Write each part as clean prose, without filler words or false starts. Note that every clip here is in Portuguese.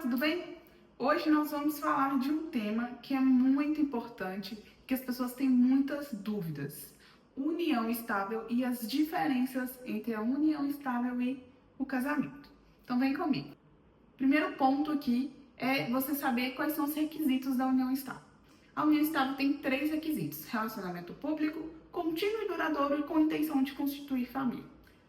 tudo bem? Hoje nós vamos falar de um tema que é muito importante, que as pessoas têm muitas dúvidas. União estável e as diferenças entre a união estável e o casamento. Então vem comigo. Primeiro ponto aqui é você saber quais são os requisitos da união estável. A união estável tem 3 requisitos: relacionamento público, contínuo e duradouro e com intenção de constituir família.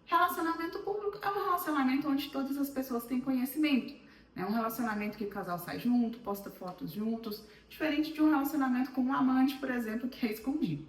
Relacionamento público é um relacionamento onde todas as pessoas têm conhecimento. É um relacionamento que o casal sai junto, posta fotos juntos, diferente de um relacionamento com um amante, por exemplo, que é escondido.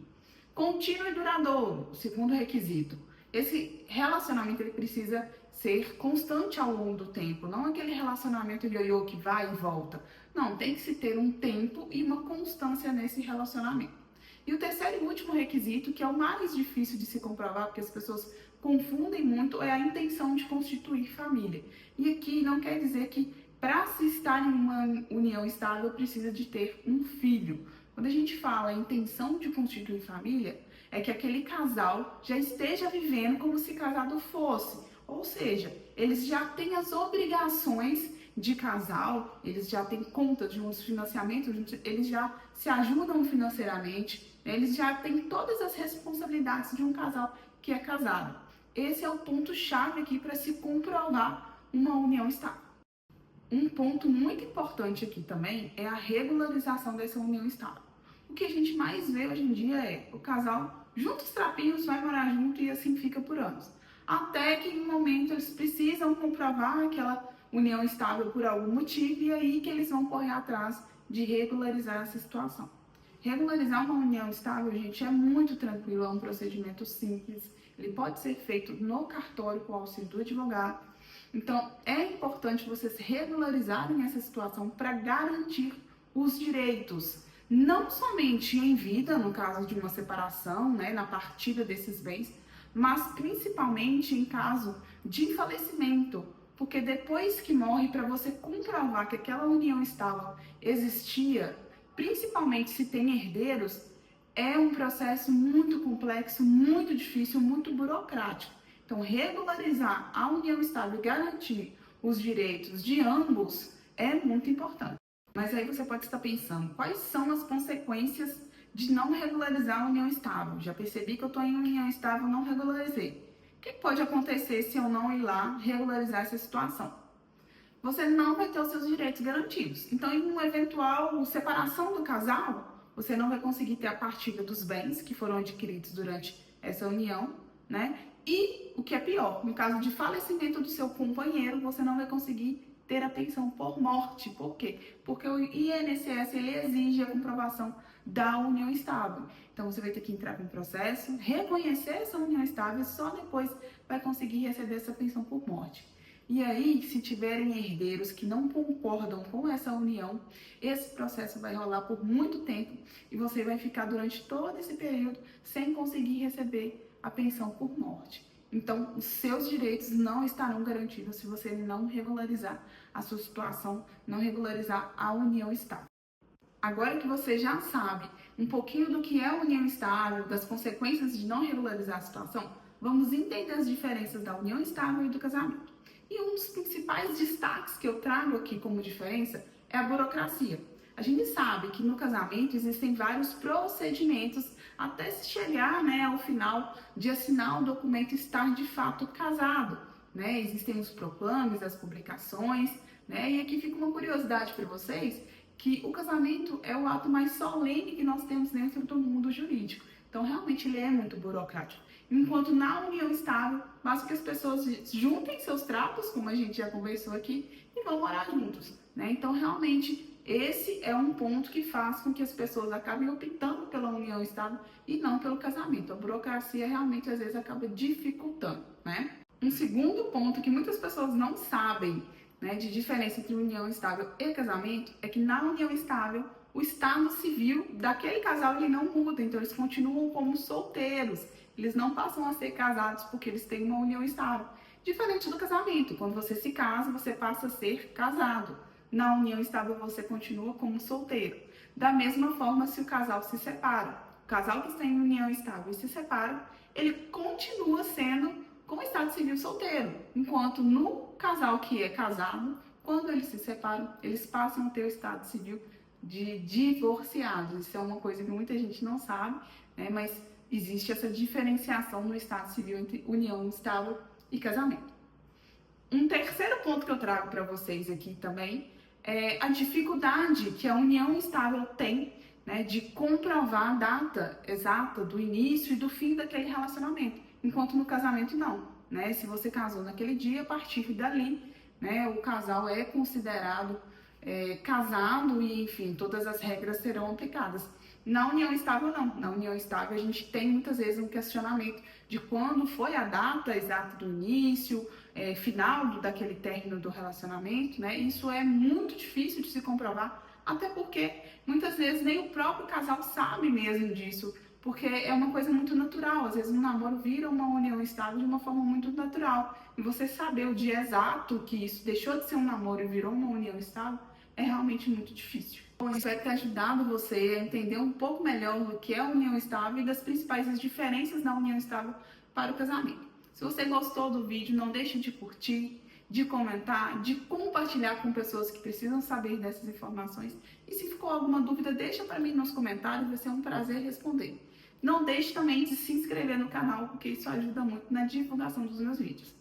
Contínuo e duradouro, o segundo requisito. Esse relacionamento ele precisa ser constante ao longo do tempo, não aquele relacionamento ioiô que vai e volta. Não, tem que se ter um tempo e uma constância nesse relacionamento. E o terceiro e último requisito, que é o mais difícil de se comprovar, porque as pessoas confundem muito, é a intenção de constituir família. E aqui não quer dizer que para se estar em uma união estável precisa de ter um filho. Quando a gente fala a intenção de constituir família, é que aquele casal já esteja vivendo como se casado fosse. Ou seja, eles já têm as obrigações de casal, eles já têm contas juntos, financiamento juntos, eles já se ajudam financeiramente, eles já têm todas as responsabilidades de um casal que é casado. Esse é o ponto-chave aqui para se comprovar uma união estável. Um ponto muito importante aqui também é a regularização dessa união estável. O que a gente mais vê hoje em dia é o casal junta os trapinhos, vai morar junto e assim fica por anos. Até que em um momento eles precisam comprovar aquela união estável por algum motivo e aí que eles vão correr atrás de regularizar essa situação. Regularizar uma união estável, gente, é muito tranquilo, é um procedimento simples. Ele pode ser feito no cartório com o auxílio do advogado. Então, é importante vocês regularizarem essa situação para garantir os direitos, não somente em vida, no caso de uma separação, na partilha desses bens, mas principalmente em caso de falecimento, porque depois que morre, para você comprovar que aquela união estável existia, principalmente se tem herdeiros, é um processo muito complexo, muito difícil, muito burocrático. Então, regularizar a união estável e garantir os direitos de ambos é muito importante. Mas aí você pode estar pensando, quais são as consequências de não regularizar a união estável? Já percebi que eu estou em união estável, não regularizei. O que pode acontecer se eu não ir lá regularizar essa situação? Você não vai ter os seus direitos garantidos. Então, em uma eventual separação do casal, você não vai conseguir ter a partilha dos bens que foram adquiridos durante essa união, E o que é pior, no caso de falecimento do seu companheiro, você não vai conseguir ter a pensão por morte. Por quê? Porque o INSS ele exige a comprovação da união estável. Então você vai ter que entrar com o processo, reconhecer essa união estável e só depois vai conseguir receber essa pensão por morte. E aí, se tiverem herdeiros que não concordam com essa união, esse processo vai rolar por muito tempo e você vai ficar durante todo esse período sem conseguir receber a pensão por morte. Então, os seus direitos não estarão garantidos se você não regularizar a sua situação, não regularizar a união estável. Agora que você já sabe um pouquinho do que é a união estável, das consequências de não regularizar a situação, vamos entender as diferenças da união estável e do casamento. E um dos principais destaques que eu trago aqui como diferença é a burocracia. A gente sabe que no casamento existem vários procedimentos até se chegar ao final de assinar o documento e estar de fato casado. Existem os proclames, as publicações, e aqui fica uma curiosidade para vocês, que o casamento é o ato mais solene que nós temos dentro do mundo jurídico. Então, realmente, ele é muito burocrático. Enquanto na união estável, basta que as pessoas juntem seus trapos, como a gente já conversou aqui, e vão morar juntos. Então, realmente, esse é um ponto que faz com que as pessoas acabem optando pela união estável e não pelo casamento. A burocracia realmente, às vezes, acaba dificultando, Um segundo ponto que muitas pessoas não sabem, de diferença entre união estável e casamento, é que na união estável, o estado civil daquele casal ele não muda, então eles continuam como solteiros, eles não passam a ser casados porque eles têm uma união estável. Diferente do casamento, quando você se casa, você passa a ser casado. Na união estável, você continua como solteiro. Da mesma forma, se o casal se separa, o casal que está em união estável e se separa, ele continua sendo com o estado civil solteiro, enquanto no casal que é casado, Quando eles se separam, eles passam a ter o estado civil de divorciados. Isso é uma coisa que muita gente não sabe, né? Mas existe essa diferenciação no estado civil entre união estável e casamento. Um terceiro ponto que eu trago para vocês aqui também é a dificuldade que a união estável tem, né, de comprovar a data exata do início e do fim daquele relacionamento, enquanto no casamento não, né? Se você casou naquele dia, a partir dali, né, o casal é considerado casado e, enfim, todas as regras serão aplicadas. Na união estável, não. Na união estável, a gente tem muitas vezes um questionamento de quando foi a data exata do início, final daquele término do relacionamento, né? Isso é muito difícil de se comprovar, até porque muitas vezes nem o próprio casal sabe mesmo disso, porque é uma coisa muito natural. Às vezes um namoro vira uma união estável de uma forma muito natural. E você saber o dia exato que isso deixou de ser um namoro e virou uma união estável é realmente muito difícil. Bom, espero ter ajudado você a entender um pouco melhor o que é a união estável e das principais diferenças da união estável para o casamento. Se você gostou do vídeo, não deixe de curtir, de comentar, de compartilhar com pessoas que precisam saber dessas informações. E se ficou alguma dúvida, deixa para mim nos comentários, vai ser um prazer responder. Não deixe também de se inscrever no canal, porque isso ajuda muito na divulgação dos meus vídeos.